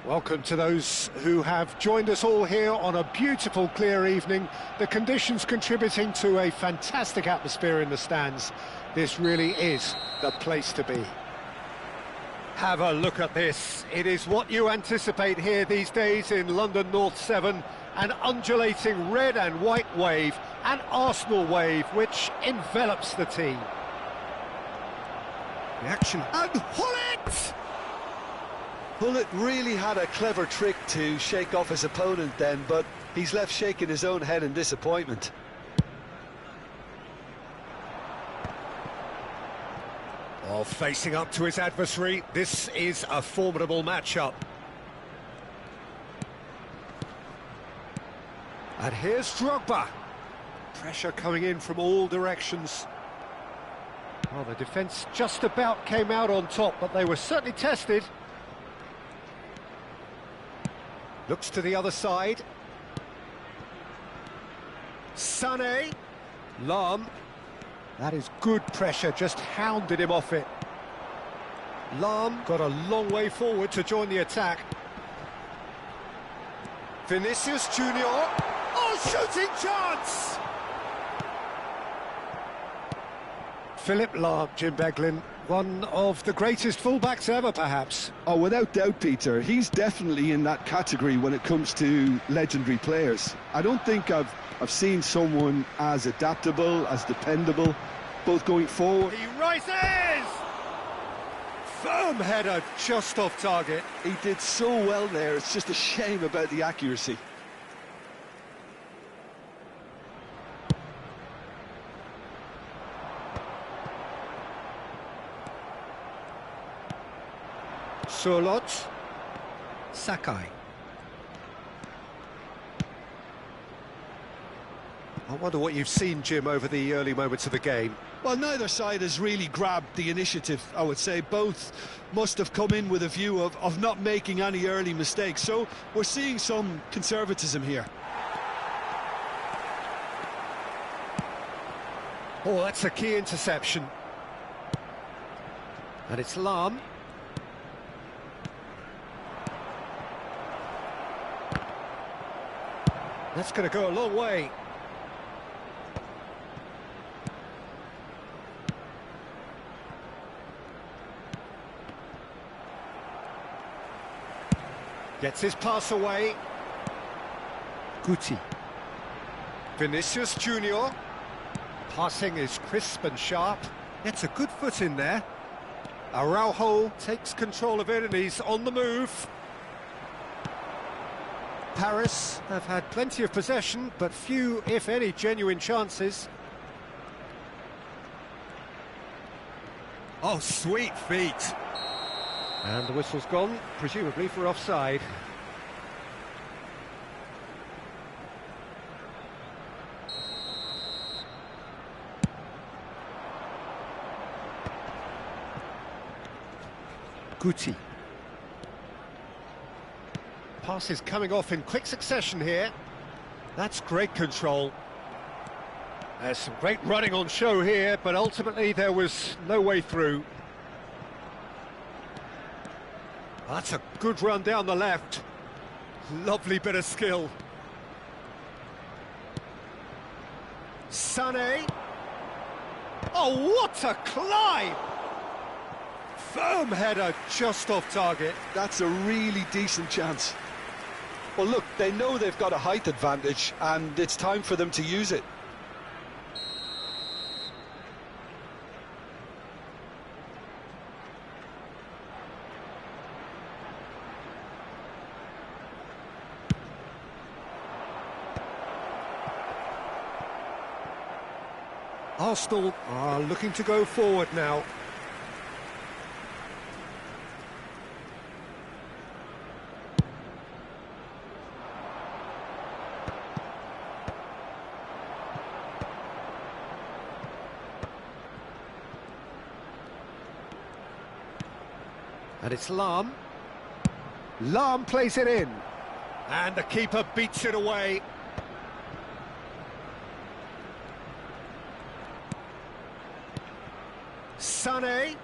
Welcome to those who have joined us all here on a beautiful, clear evening. The conditions contributing to a fantastic atmosphere in the stands. This really is the place to be. Have a look at this. It is what you anticipate here these days in London North 7. An undulating red and white wave, an Arsenal wave, which envelops the team. The action, and Hullet! Hullet really had a clever trick to shake off his opponent then, but he's left shaking his own head in disappointment. Oh, facing up to his adversary, this is a formidable matchup. And here's Drogba. Pressure coming in from all directions. Well, the defence just about came out on top, but they were certainly tested. Looks to the other side. Sané. Lahm. That is good pressure, just hounded him off it. Lahm got a long way forward to join the attack. Vinicius Junior. Oh, shooting chance! Philip Lahm, Jim Beglin, one of the greatest fullbacks ever, perhaps. Oh, without doubt, Peter. He's definitely in that category when it comes to legendary players. I don't think I've seen someone as adaptable, as dependable, both going forward. He rises! Firm header, just off target. He did so well there, it's just a shame about the accuracy. Surlot. Sakai. I wonder what you've seen, Jim, over the early moments of the game. Well, neither side has really grabbed the initiative, I would say. Both must have come in with a view of not making any early mistakes. So we're seeing some conservatism here. Oh, that's a key interception. And it's Lahm. That's going to go a long way. Gets his pass away. Guti. Vinicius Junior. Passing is crisp and sharp. Gets a good foot in there. Araujo takes control of it and he's on the move. Paris have had plenty of possession, but few, if any, genuine chances. Oh, sweet feet. And the whistle's gone, presumably for offside. Guti. Pass is coming off in quick succession here. That's great control. There's some great running on show here, but ultimately there was no way through. That's a good run down the left. Lovely bit of skill. Sané. Oh, what a climb! Firm header just off target. That's a really decent chance. Well, look, they know they've got a height advantage, and it's time for them to use it. Arsenal are looking to go forward now. And it's Lahm. Lahm plays it in. And the keeper beats it away. Sané.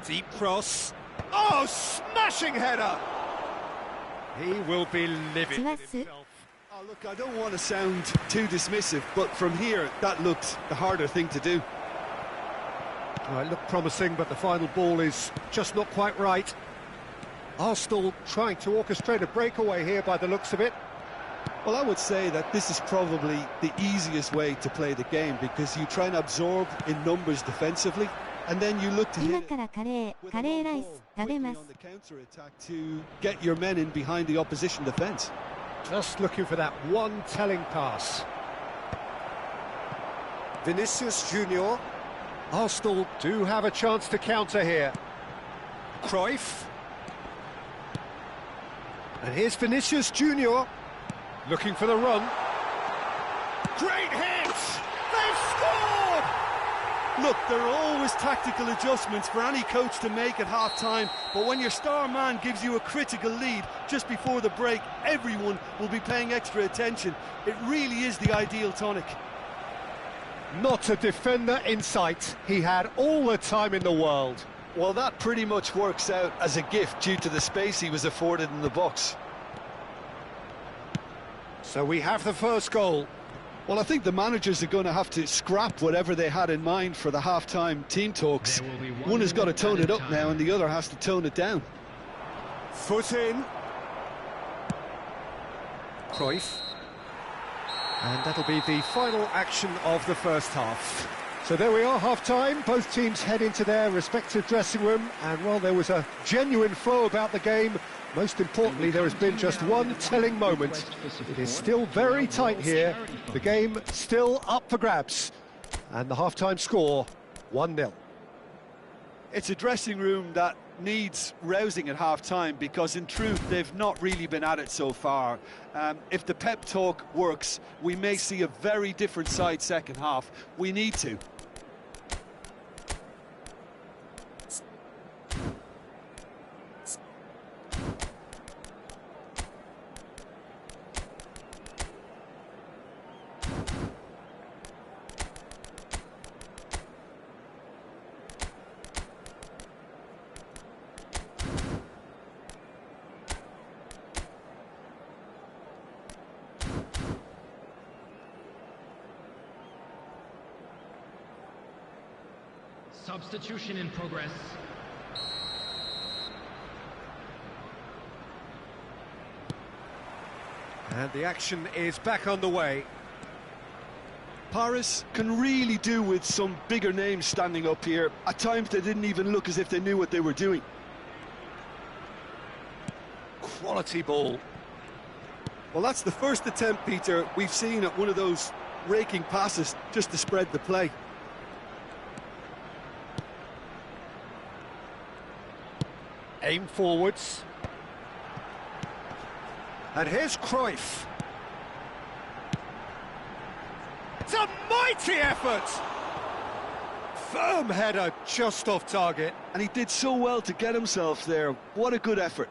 Deep cross. Oh, smashing header! He will be livid with himself. Oh, look, I don't want to sound too dismissive, but from here, that looked the harder thing to do. Oh, it looked promising, but the final ball is just not quite right. Arsenal trying to orchestrate a breakaway here by the looks of it. Well, I would say that this is probably the easiest way to play the game, because you try and absorb in numbers defensively, and then you look to hit it with a long ball quickly on the counter-attack to get your men in behind the opposition defence. Just looking for that one telling pass. Vinicius Junior. Arsenal do have a chance to counter here. Cruyff. And here's Vinicius Junior. Looking for the run. Great hit! They've scored! Look, there are always tactical adjustments for any coach to make at half-time, but when your star man gives you a critical lead just before the break, everyone will be paying extra attention. It really is the ideal tonic. Not a defender in sight. He had all the time in the world. Well, that pretty much works out as a gift due to the space he was afforded in the box. So we have the first goal. Well, I think the managers are going to have to scrap whatever they had in mind for the half-time team talks. One has got to tone it up now and the other has to tone it down. Foot in. Cruyff. And that'll be the final action of the first half. So there we are, half-time. Both teams head into their respective dressing room. And, well, there was a genuine flow about the game. Most importantly, there has been just one telling moment. It is still very tight here. The game still up for grabs. And the half-time score, 1-0. It's a dressing room that needs rousing at half-time, because in truth they've not really been at it so far. If the pep talk works, we may see a very different side second half. We need to. Substitution in progress. And the action is back on the way. Paris can really do with some bigger names standing up here. At times they didn't even look as if they knew what they were doing. Quality ball. Well, that's the first attempt, Peter, we've seen at one of those raking passes just to spread the play. Aim forwards. And here's Cruyff. It's a mighty effort! Firm header just off target. And he did so well to get himself there. What a good effort.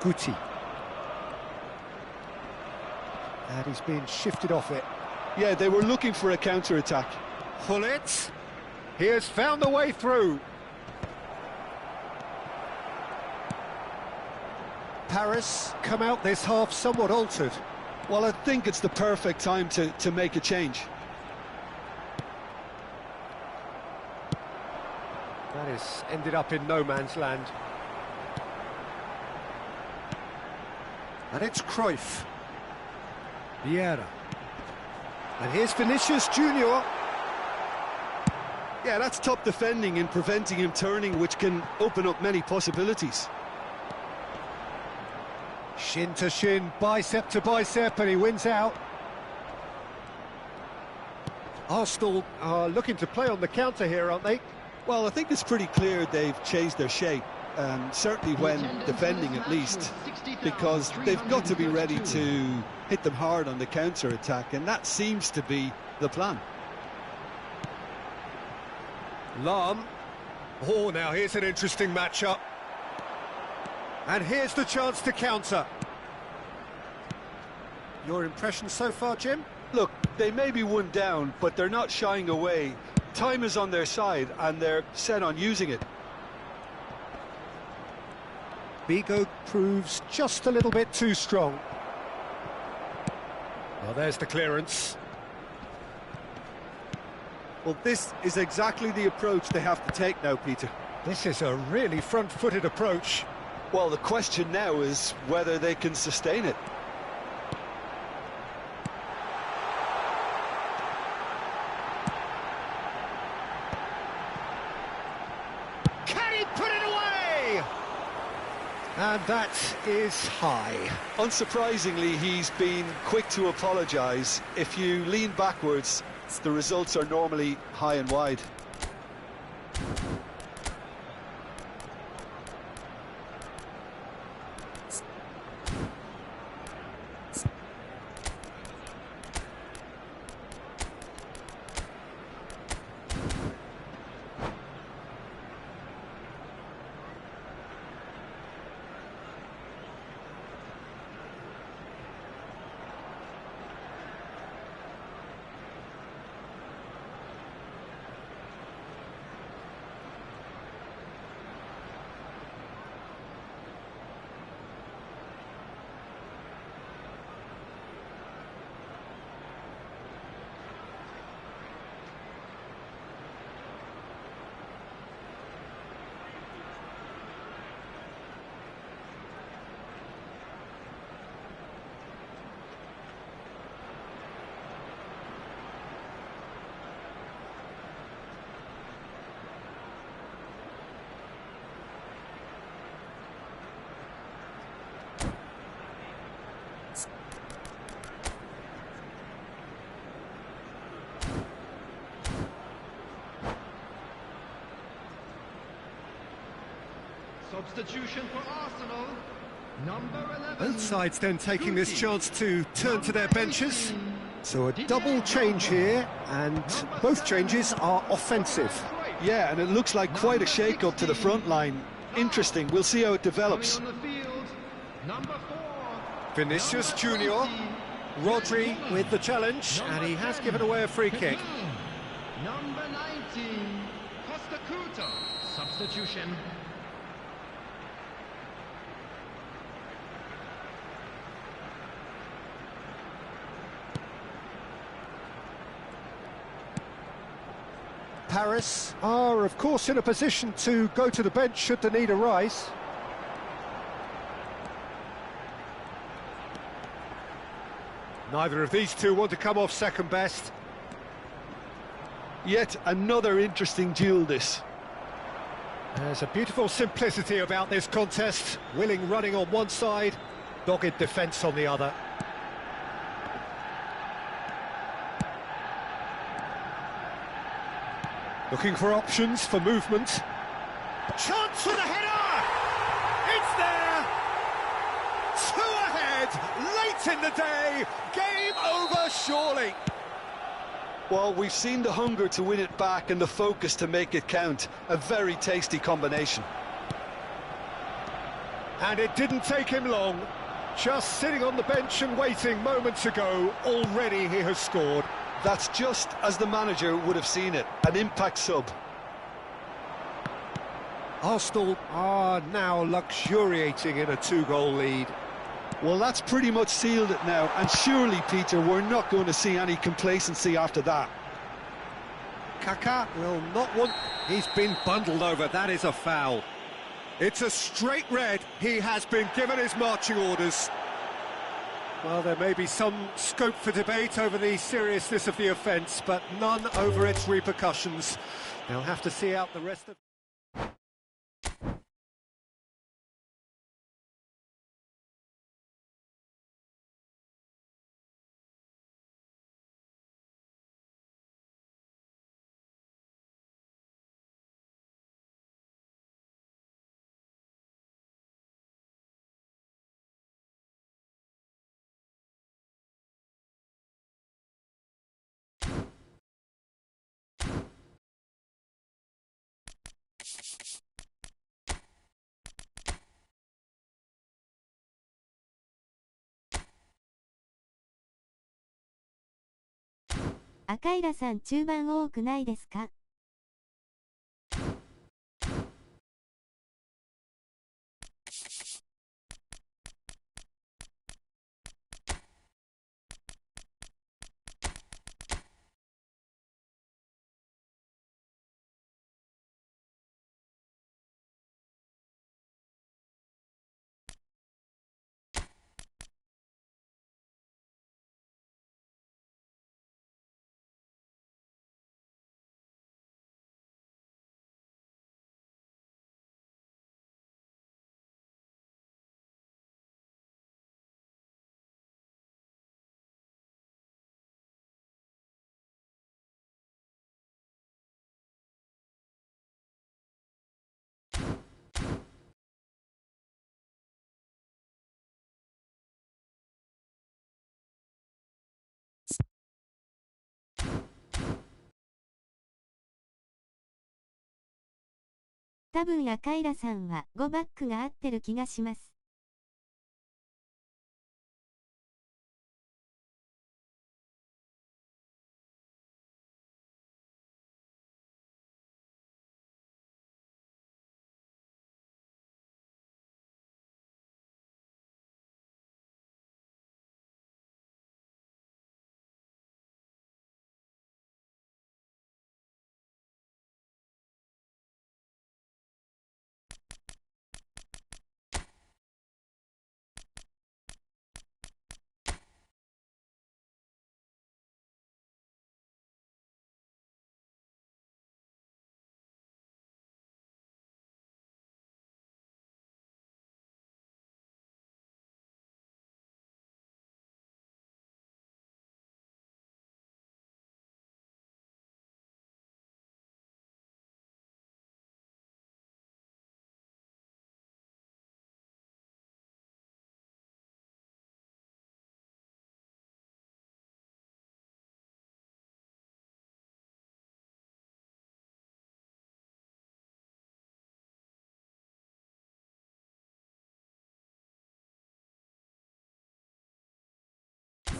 Guti. And he's been shifted off it. Yeah, they were looking for a counter-attack. Hullet. He has found the way through. Paris come out this half somewhat altered. Well, I think it's the perfect time to make a change. That has ended up in no man's land. And it's Cruyff. Vieira. And here's Vinicius Junior. Yeah, that's top defending and preventing him turning, which can open up many possibilities. Shin to shin, bicep to bicep, and he wins out. Arsenal are looking to play on the counter here, aren't they? Well, I think it's pretty clear they've changed their shape, certainly when defending at least, because they've got to be ready to hit them hard on the counter-attack, and that seems to be the plan. Lahm. Oh, now here's an interesting matchup. And here's the chance to counter. Your impression so far, Jim? Look, they may be one down, but they're not shying away. Time is on their side, and they're set on using it. Vigo proves just a little bit too strong. Well, there's the clearance. Well, this is exactly the approach they have to take now, Peter. This is a really front-footed approach. Well, the question now is whether they can sustain it. Can he put it away? And that is high. Unsurprisingly, he's been quick to apologise. If you lean backwards, the results are normally high and wide. Substitution for Arsenal, number 11. Both sides then taking this chance to turn to their benches. So a double change here, and both changes are offensive. Yeah, and it looks like quite a shake-up to the front line. Interesting, we'll see how it develops. On the field, number 4. Vinicius Junior, Rodri with the challenge, and he has given away a free kick. Number 19, Costa Curta. Substitution. Paris are, of course, in a position to go to the bench should the need arise. Neither of these two want to come off second best. Yet another interesting duel, this. There's a beautiful simplicity about this contest. Willing running on one side, dogged defence on the other. Looking for options for movement. Chance for the header! It's there! 2 ahead, late in the day, game over surely. Well, we've seen the hunger to win it back and the focus to make it count. A very tasty combination. And it didn't take him long. Just sitting on the bench and waiting moments ago, already he has scored. That's just as the manager would have seen it, an impact sub. Arsenal are now luxuriating in a 2-goal lead. Well, that's pretty much sealed it now, and surely, Peter, we're not going to see any complacency after that. Kaká will not want... He's been bundled over, that is a foul. It's a straight red, he has been given his marching orders. Well, there may be some scope for debate over the seriousness of the offence, but none over its repercussions. They'll have to see out the rest of... 赤平さん中盤多くないですか？多分赤平さんは5バックが合ってる気がします。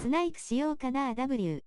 スナイクしようかな W。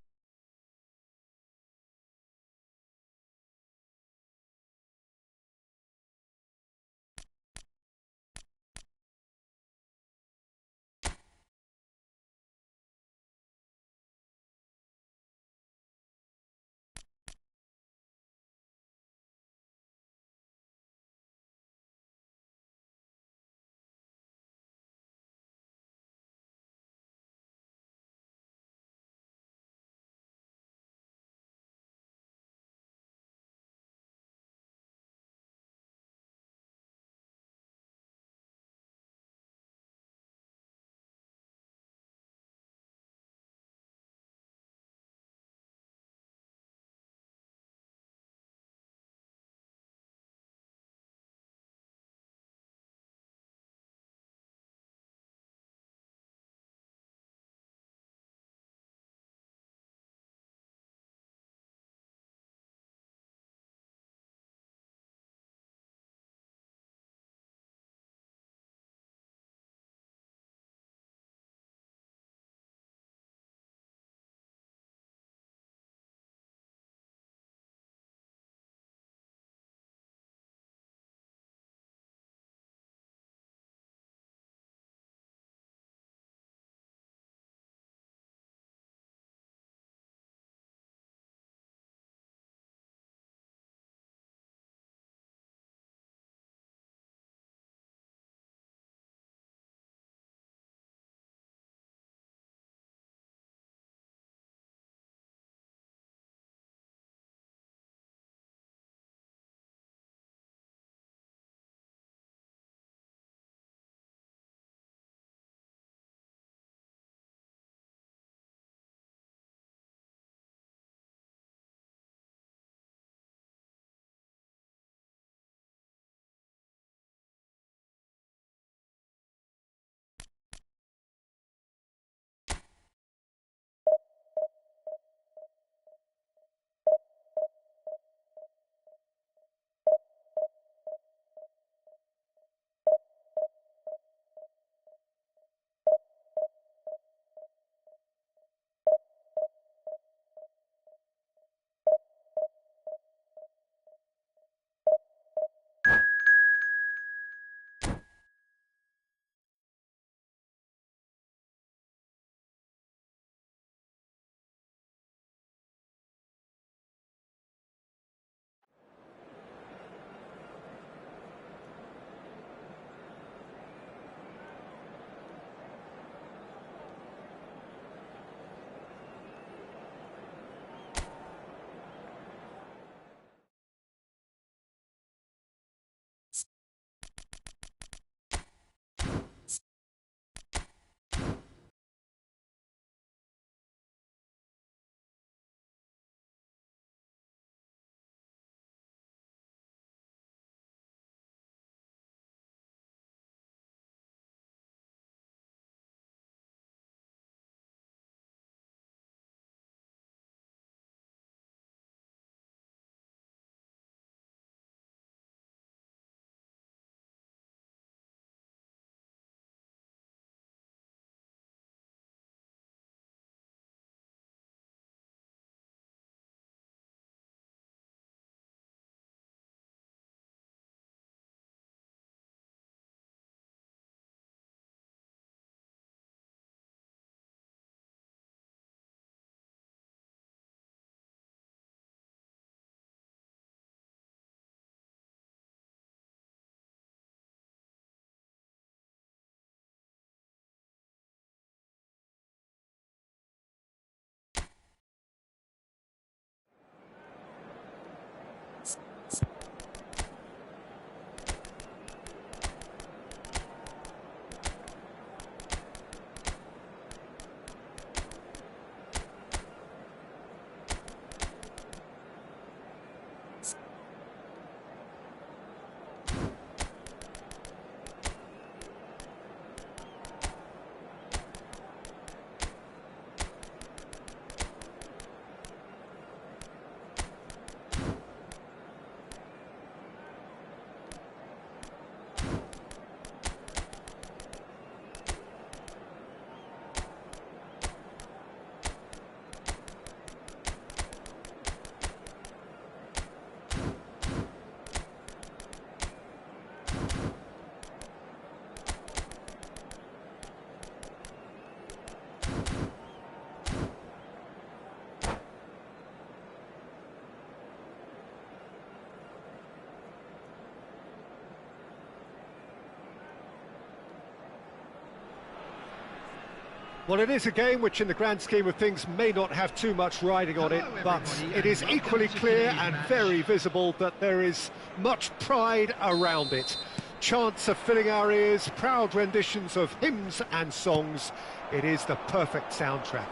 Well, it is a game which in the grand scheme of things may not have too much riding on it, but it is equally clear and very visible that there is much pride around it. Chants are filling our ears, proud renditions of hymns and songs. It is the perfect soundtrack.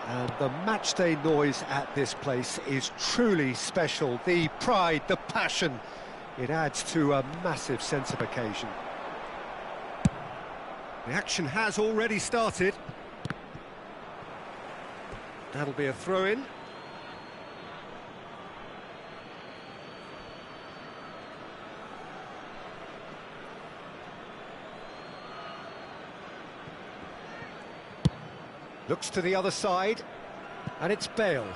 And the matchday noise at this place is truly special. The pride, the passion, it adds to a massive sense of occasion. The action has already started. That'll be a throw-in. Looks to the other side, and it's Bale.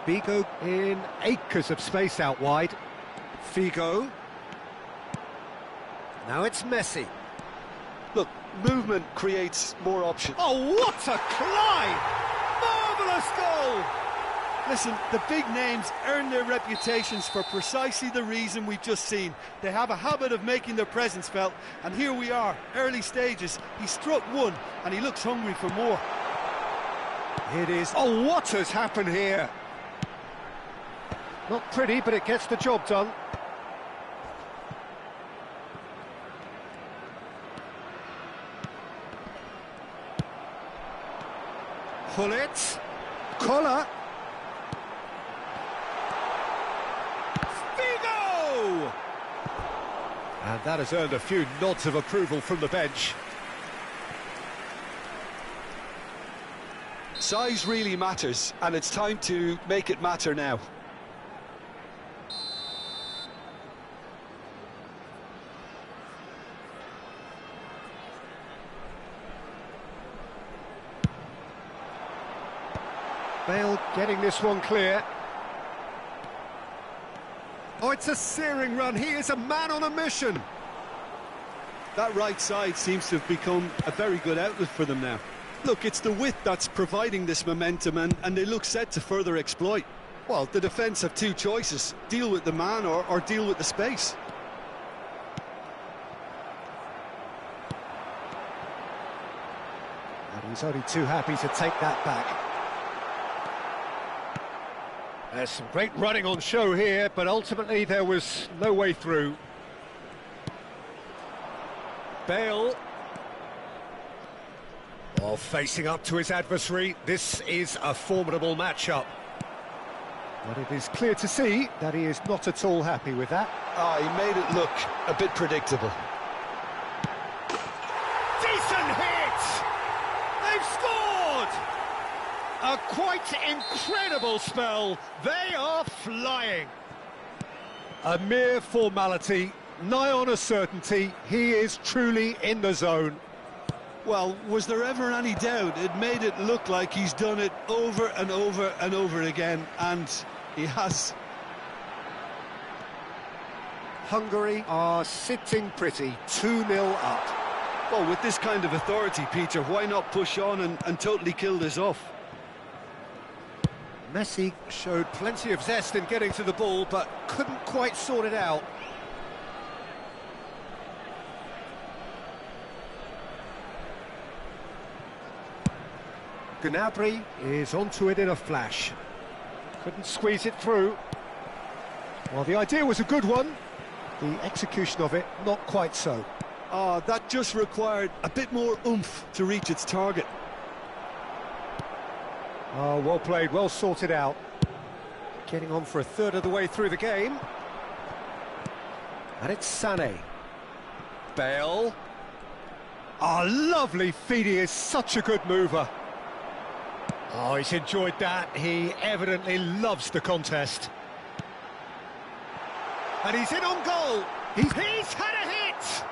Figo in acres of space out wide. Figo. Now it's Messi. Look, movement creates more options. Oh, what a climb! Marvellous goal! Listen, the big names earn their reputations for precisely the reason we've just seen. They have a habit of making their presence felt, and here we are, early stages. He struck one, and he looks hungry for more. It is... Oh, what has happened here? Not pretty, but it gets the job done. Hullet. Collar. Figo! And that has earned a few nods of approval from the bench. Size really matters, and it's time to make it matter now. Bale getting this one clear. Oh, it's a searing run. He is a man on a mission. That right side seems to have become a very good outlet for them now. Look, it's the width that's providing this momentum, and they look set to further exploit. Well, the defence have two choices: deal with the man or deal with the space. And he's only too happy to take that back. There's some great running on show here, but ultimately there was no way through. Bale. Oh, facing up to his adversary. This is a formidable matchup. But it is clear to see that he is not at all happy with that. He made it look a bit predictable. Decent hit! They've scored! A quite incredible spell. They are flying. A mere formality, nigh on a certainty. He is truly in the zone. Well, was there ever any doubt? It made it look like he's done it over and over and over again, and he has. Hungary are sitting pretty, 2-0 up. Well, with this kind of authority, Peter, why not push on and totally kill this off? Messi showed plenty of zest in getting to the ball, but couldn't quite sort it out. Gnabry is onto it in a flash. Couldn't squeeze it through. Well, the idea was a good one. The execution of it, not quite so. That just required a bit more oomph to reach its target. Oh, well played, well sorted out. Getting on for a third of the way through the game. And it's Sané. Bale. Oh, lovely feed, he is such a good mover. Oh, he's enjoyed that. He evidently loves the contest. And he's in on goal. He's had a hit.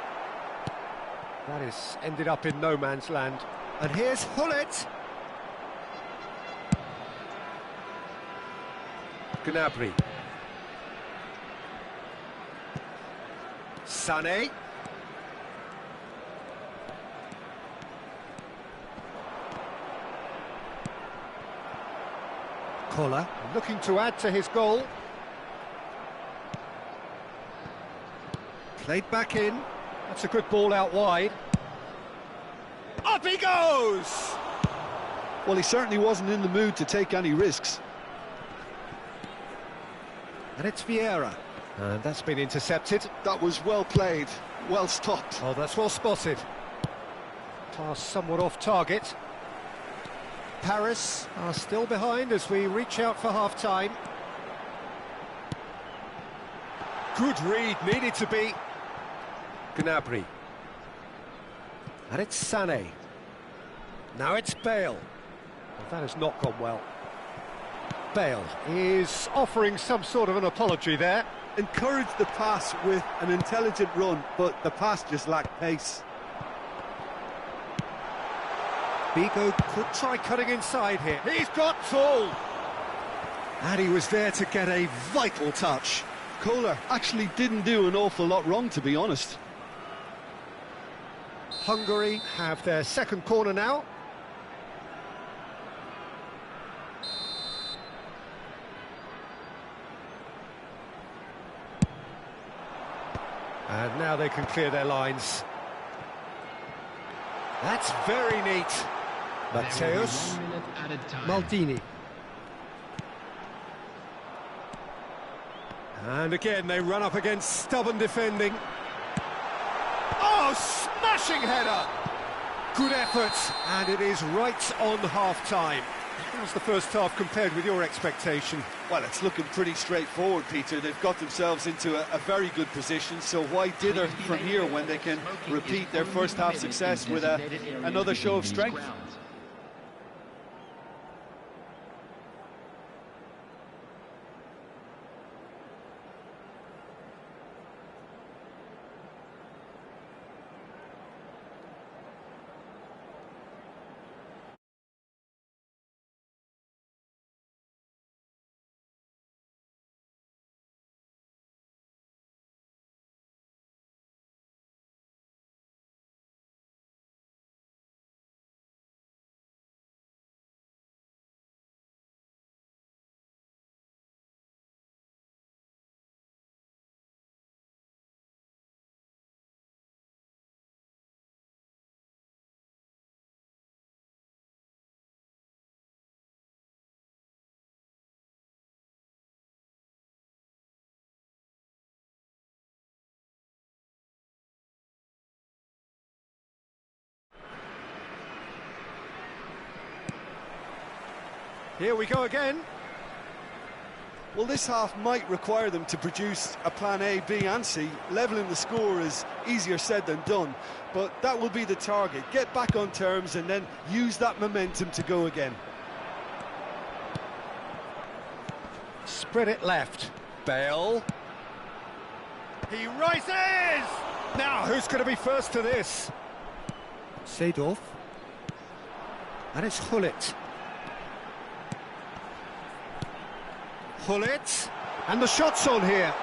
That has ended up in no man's land. And here's Hullet. Gnabry. Sané. Collar looking to add to his goal. Played back in. That's a good ball out wide. Up he goes! Well, he certainly wasn't in the mood to take any risks. And it's Vieira. And that's been intercepted. That was well played, well stopped. Oh, that's well spotted. Pass somewhat off target. Paris are still behind as we reach out for half-time. Good read, needed to be. Gnabry. And it's Sané. Now it's Bale. Well, that has not gone well. Bale is offering some sort of an apology there. Encouraged the pass with an intelligent run, but the pass just lacked pace. Bigo could try cutting inside here. He's got full! And he was there to get a vital touch. Kohler actually didn't do an awful lot wrong, to be honest. Hungary have their second corner now. And now they can clear their lines. That's very neat. Mateus. Maldini. And again, they run up against stubborn defending. Oh, smashing header! Good effort, and it is right on half-time. How's the first half compared with your expectation? Well, it's looking pretty straightforward, Peter. They've got themselves into a very good position, so why dither from here when they can repeat their first half success with another show of strength? Here we go again. Well, this half might require them to produce a plan A, B and C. Levelling the score is easier said than done, but that will be the target. Get back on terms and then use that momentum to go again. Spread it left. Bale. He rises! Now, who's going to be first to this? Seedorf. And it's Hullet. Hullet. And the shot's on here.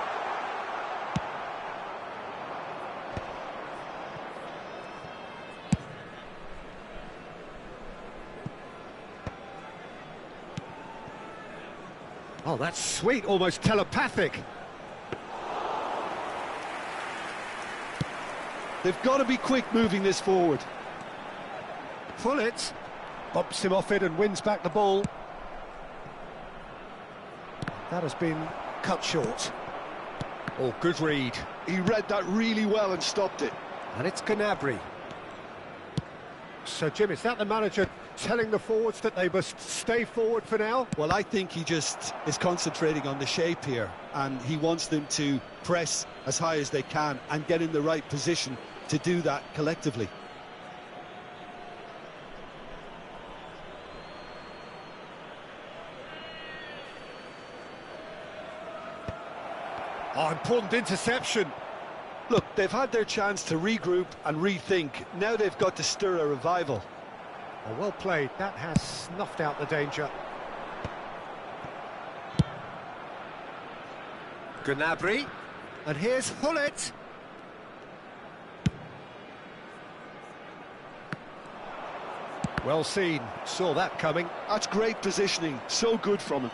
Oh, that's sweet, almost telepathic. They've got to be quick moving this forward. Hullet bumps him off it and wins back the ball. That has been cut short. Oh, good read. He read that really well and stopped it. And it's Gnabry. So, Jim, is that the manager telling the forwards that they must stay forward for now? Well, I think he just is concentrating on the shape here, and he wants them to press as high as they can and get in the right position to do that collectively. Oh, important interception. Look, they've had their chance to regroup and rethink. Now they've got to stir a revival. Oh, well played. That has snuffed out the danger. Gnabry. And here's Hullet. Well seen. Saw that coming. That's great positioning. So good from him.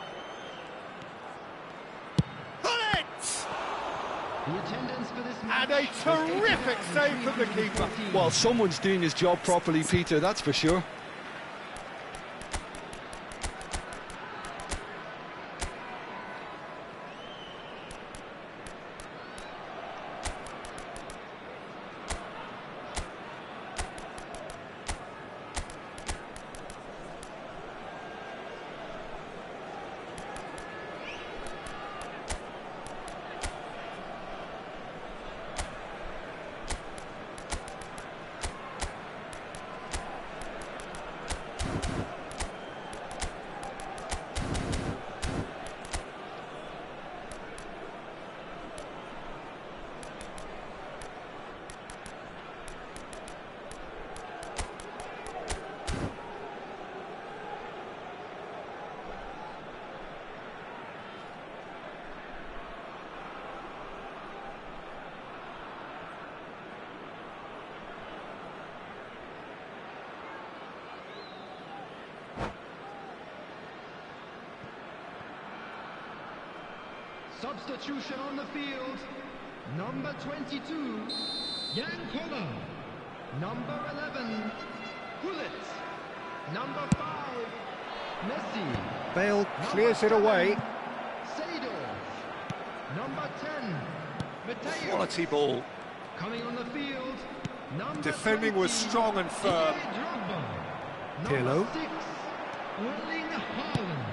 The attendance for this And match a terrific save from the keeper. Well, someone's doing his job properly, Peter, that's for sure. Substitution on the field. Number 22, Yankola. Number 11, Gullit. Number 5, Messi. Bale clears it away. Seedorf. Number 10, Mateo. Quality ball. Coming on the field. Number Defending 20, was strong and firm. Drogba. Pirlo. Number 6, Erling Haaland.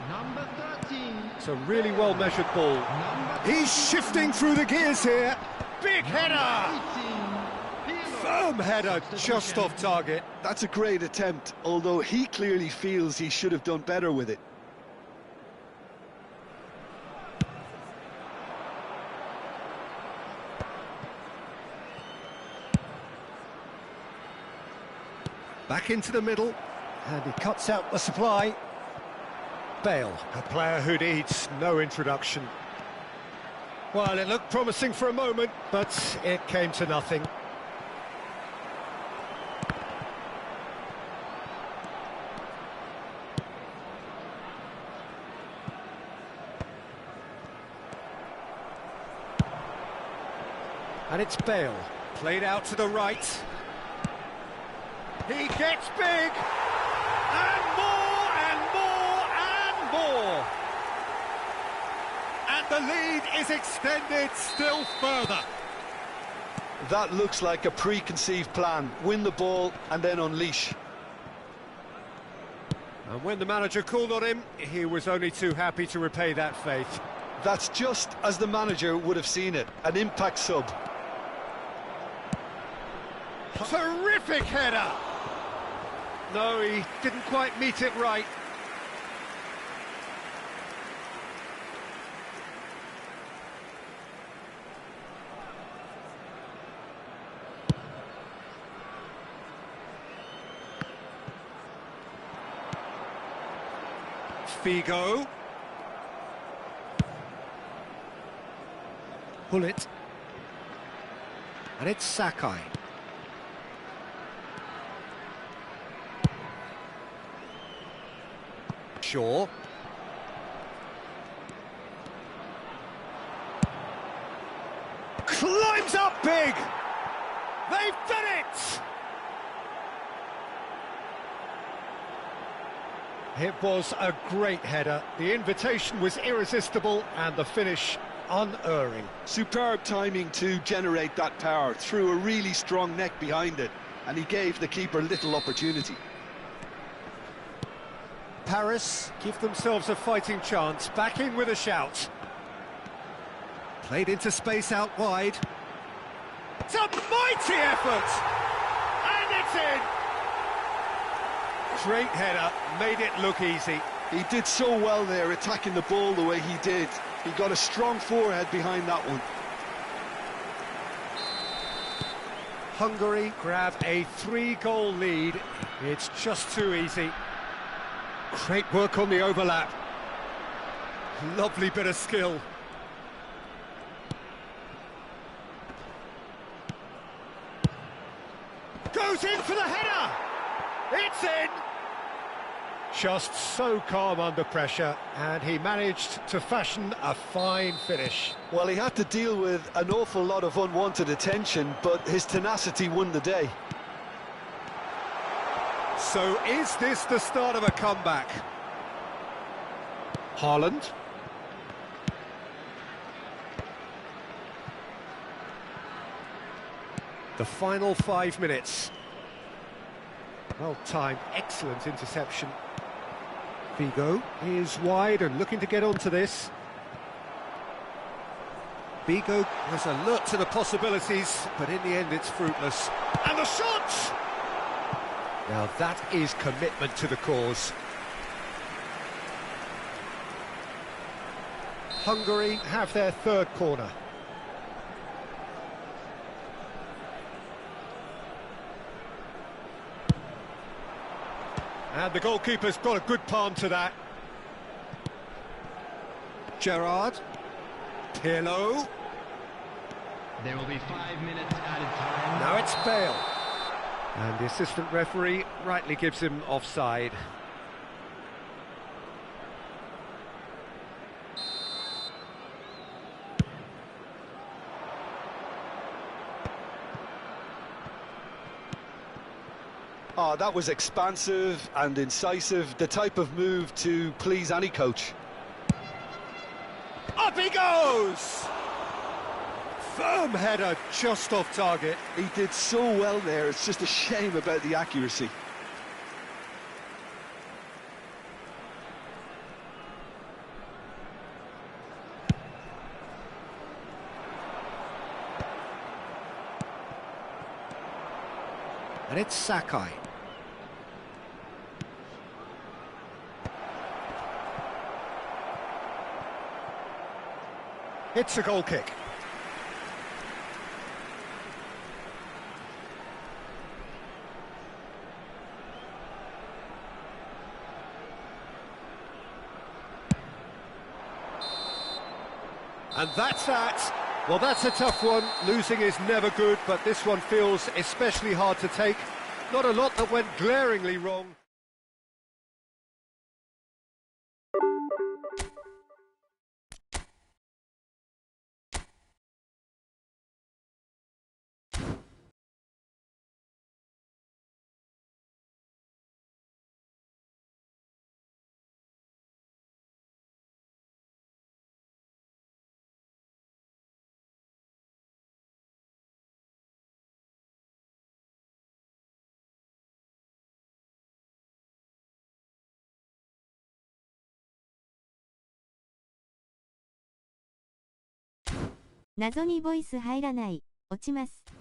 Number 13. It's a really well-measured ball. He's shifting through the gears here. Big header! Firm header, just off target. That's a great attempt, although he clearly feels he should have done better with it. Back into the middle, and he cuts out the supply. Bale, a player who needs no introduction. Well, it looked promising for a moment, but it came to nothing. And it's Bale, played out to the right. He gets big, and more, and more, and more. And the lead is extended still further. That looks like a preconceived plan. Win the ball and then unleash. And when the manager called on him, he was only too happy to repay that faith. That's just as the manager would have seen it, an impact sub. Terrific header! No, he didn't quite meet it right. Figo. Pull it. And it's Sakai. Shaw. Climbs up big! They've done it! It was a great header. The invitation was irresistible and the finish unerring. Superb timing to generate that power, threw a really strong neck behind it, and he gave the keeper little opportunity. Paris give themselves a fighting chance, back in with a shout. Played into space out wide. It's a mighty effort! And it's in! Great header, made it look easy. He did so well there, attacking the ball the way he did. He got a strong forehead behind that one. Hungary grab a 3-goal lead. It's just too easy. Great work on the overlap. Lovely bit of skill. Goes in for the header! It's in! Just so calm under pressure, and he managed to fashion a fine finish. Well, he had to deal with an awful lot of unwanted attention, but his tenacity won the day. So is this the start of a comeback? Haaland. The final 5 minutes. Well timed, excellent interception. Vigo is wide and looking to get onto this. Vigo was alert to the possibilities, but in the end it's fruitless. And the shot! Now that is commitment to the cause. Hungary have their third corner. And the goalkeeper's got a good palm to that. Gerrard. Pirlo. There will be 5 minutes added time. Now it's Bale. And the assistant referee rightly gives him offside. Oh, that was expansive and incisive, the type of move to please any coach. Up he goes! Firm header, just off target. He did so well there, it's just a shame about the accuracy. And it's Sakai. It's a goal kick. And that's that. Well, that's a tough one. Losing is never good, but this one feels especially hard to take. Not a lot that went glaringly wrong.謎にボイス入らない。落ちます。